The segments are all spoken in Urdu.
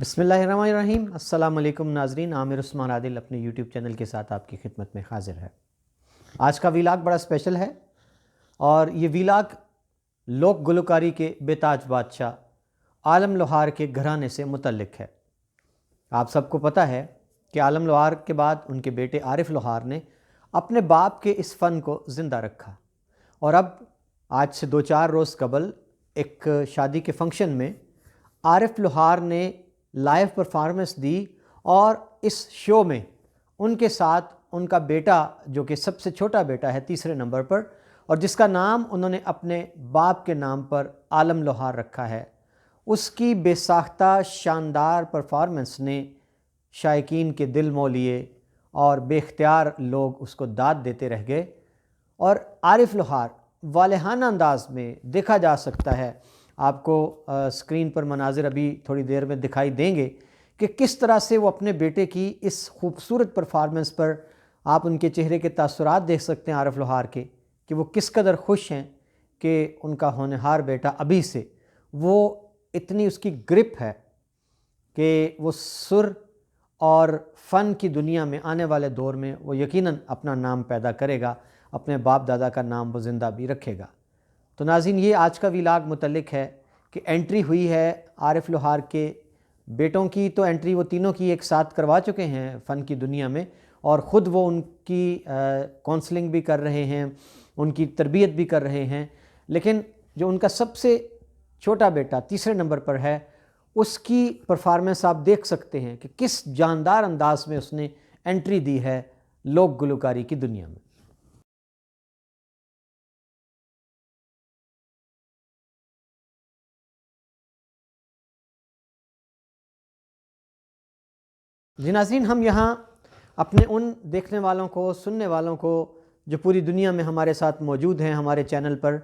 بسم اللہ الرحمن الرحیم۔ السلام علیکم ناظرین، عامر عثمان عادل اپنے یوٹیوب چینل کے ساتھ آپ کی خدمت میں حاضر ہے۔ آج کا ویلاگ بڑا اسپیشل ہے اور یہ ویلاگ لوک گلوکاری کے بے تاج بادشاہ عالم لوہار کے گھرانے سے متعلق ہے۔ آپ سب کو پتہ ہے کہ عالم لوہار کے بعد ان کے بیٹے عارف لوہار نے اپنے باپ کے اس فن کو زندہ رکھا، اور اب آج سے 2-4 روز قبل ایک شادی کے فنکشن میں عارف لوہار نے لائیو پرفارمنس دی، اور اس شو میں ان کے ساتھ ان کا بیٹا جو کہ سب سے چھوٹا بیٹا ہے تیسرے نمبر پر، اور جس کا نام انہوں نے اپنے باپ کے نام پر عالم لوہار رکھا ہے، اس کی بے ساختہ شاندار پرفارمنس نے شائقین کے دل مو لیے اور بے اختیار لوگ اس کو داد دیتے رہ گئے۔ اور عارف لوہار والہانہ انداز میں دیکھا جا سکتا ہے، آپ کو اسکرین پر مناظر ابھی تھوڑی دیر میں دکھائی دیں گے کہ کس طرح سے وہ اپنے بیٹے کی اس خوبصورت پرفارمنس پر آپ ان کے چہرے کے تاثرات دیکھ سکتے ہیں عارف لوہار کے، کہ وہ کس قدر خوش ہیں کہ ان کا ہونہار بیٹا ابھی سے وہ اتنی اس کی گرپ ہے کہ وہ سر اور فن کی دنیا میں آنے والے دور میں وہ یقیناً اپنا نام پیدا کرے گا، اپنے باپ دادا کا نام وہ زندہ بھی رکھے گا۔ تو ناظرین، یہ آج کا ویلاگ متعلق ہے کہ انٹری ہوئی ہے عارف لوہار کے بیٹوں کی، تو انٹری وہ تینوں کی ایک ساتھ کروا چکے ہیں فن کی دنیا میں، اور خود وہ ان کی کونسلنگ بھی کر رہے ہیں، ان کی تربیت بھی کر رہے ہیں، لیکن جو ان کا سب سے چھوٹا بیٹا تیسرے نمبر پر ہے، اس کی پرفارمنس آپ دیکھ سکتے ہیں کہ کس جاندار انداز میں اس نے انٹری دی ہے لوک گلوکاری کی دنیا میں۔ جی ناظرین، ہم یہاں اپنے ان دیکھنے والوں کو، سننے والوں کو جو پوری دنیا میں ہمارے ساتھ موجود ہیں ہمارے چینل پر،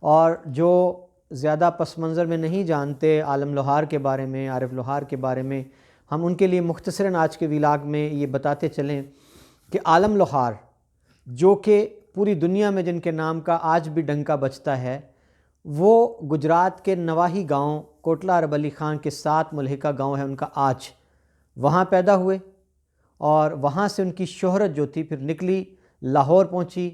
اور جو زیادہ پس منظر میں نہیں جانتے عالم لوہار کے بارے میں، عارف لوہار کے بارے میں، ہم ان کے لیے مختصراً آج کے ویلاگ میں یہ بتاتے چلیں کہ عالم لوہار جو کہ پوری دنیا میں جن کے نام کا آج بھی ڈنکا بجتا ہے، وہ گجرات کے نواحی گاؤں کوٹلہ عرب علی خان کے ساتھ ملحقہ گاؤں ہے ان کا آج، وہاں پیدا ہوئے، اور وہاں سے ان کی شہرت جو تھی پھر نکلی، لاہور پہنچی۔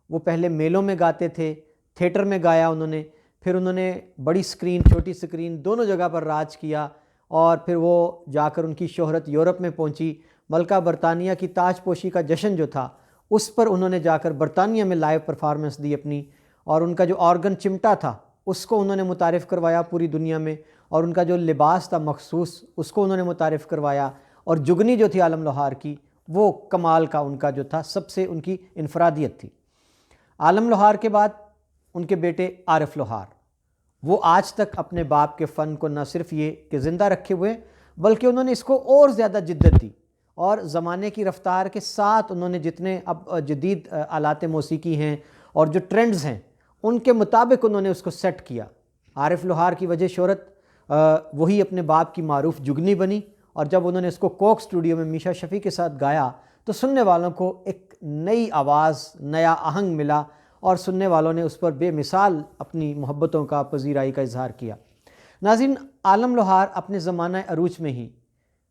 وہ پہلے میلوں میں گاتے تھے، تھیٹر میں گایا انہوں نے، پھر انہوں نے بڑی سکرین چھوٹی سکرین دونوں جگہ پر راج کیا، اور پھر وہ جا کر ان کی شہرت یورپ میں پہنچی۔ ملکہ برطانیہ کی تاج پوشی کا جشن جو تھا اس پر انہوں نے جا کر برطانیہ میں لائیو پرفارمنس دی اپنی، اور ان کا جو آرگن چمٹا تھا اس کو انہوں نے متعارف کروایا پوری دنیا میں، اور ان کا جو لباس تھا مخصوص اس کو انہوں نے متعارف کروایا، اور جگنی جو تھی عالم لوہار کی وہ کمال کا ان کا جو تھا، سب سے ان کی انفرادیت تھی۔ عالم لوہار کے بعد ان کے بیٹے عارف لوہار، وہ آج تک اپنے باپ کے فن کو نہ صرف یہ کہ زندہ رکھے ہوئے، بلکہ انہوں نے اس کو اور زیادہ جدت دی، اور زمانے کی رفتار کے ساتھ انہوں نے جتنے اب جدید آلات موسیقی ہیں اور جو ٹرینڈز ہیں ان کے مطابق انہوں نے اس کو سیٹ کیا۔ عارف لوہار کی وجہ شہرت وہی اپنے باپ کی معروف جگنی بنی، اور جب انہوں نے اس کو کوک اسٹوڈیو میں میشا شفیع کے ساتھ گایا تو سننے والوں کو ایک نئی آواز، نیا آہنگ ملا، اور سننے والوں نے اس پر بے مثال اپنی محبتوں کا، پذیرائی کا اظہار کیا۔ ناظرین، عالم لوہار اپنے زمانہ عروج میں ہی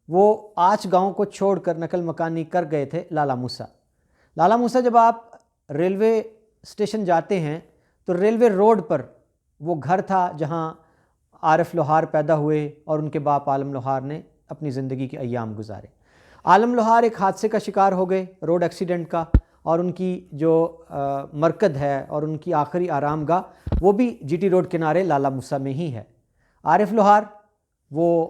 وہ آج گاؤں کو چھوڑ کر نقل مکانی کر گئے تھے لالہ موسیٰ۔ لالہ موسیٰ جب آپ ریلوے اسٹیشن جاتے ہیں تو ریلوے روڈ پر وہ گھر تھا جہاں عارف لوہار پیدا ہوئے، اور ان کے باپ عالم لوہار نے اپنی زندگی کے ایام گزارے۔ عالم لوہار ایک حادثے کا شکار ہو گئے، روڈ ایکسیڈنٹ کا، اور ان کی جو مرکز ہے اور ان کی آخری آرام گاہ وہ بھی جی ٹی روڈ کنارے لالہ موسیٰ میں ہی ہے۔ عارف لوہار وہ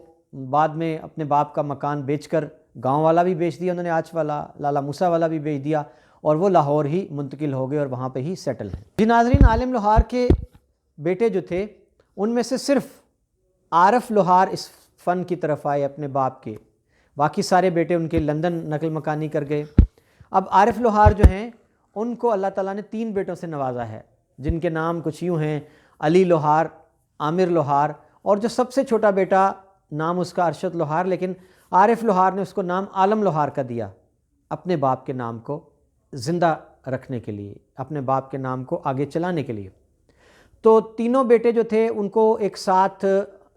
بعد میں اپنے باپ کا مکان بیچ کر، گاؤں والا بھی بیچ دیا انہوں نے، آج والا، لالہ موسیٰ والا بھی بیچ دیا، اور وہ لاہور ہی منتقل ہو گئے اور وہاں پہ ہی سیٹل ہیں۔ جی ناظرین، عالم لوہار کے بیٹے جو تھے ان میں سے صرف عارف لوہار اس فن کی طرف آئے اپنے باپ کے، باقی سارے بیٹے ان کے لندن نقل مکانی کر گئے۔ اب عارف لوہار جو ہیں ان کو اللہ تعالیٰ نے 3 بیٹوں سے نوازا ہے، جن کے نام کچھ یوں ہیں: علی لوہار، عامر لوہار، اور جو سب سے چھوٹا بیٹا نام اس کا ارشد لوہار، لیکن عارف لوہار نے اس کو نام عالم لوہار کا دیا اپنے باپ کے نام کو زندہ رکھنے کے لیے، اپنے باپ کے نام کو آگے چلانے کے لیے۔ تو تینوں بیٹے جو تھے ان کو ایک ساتھ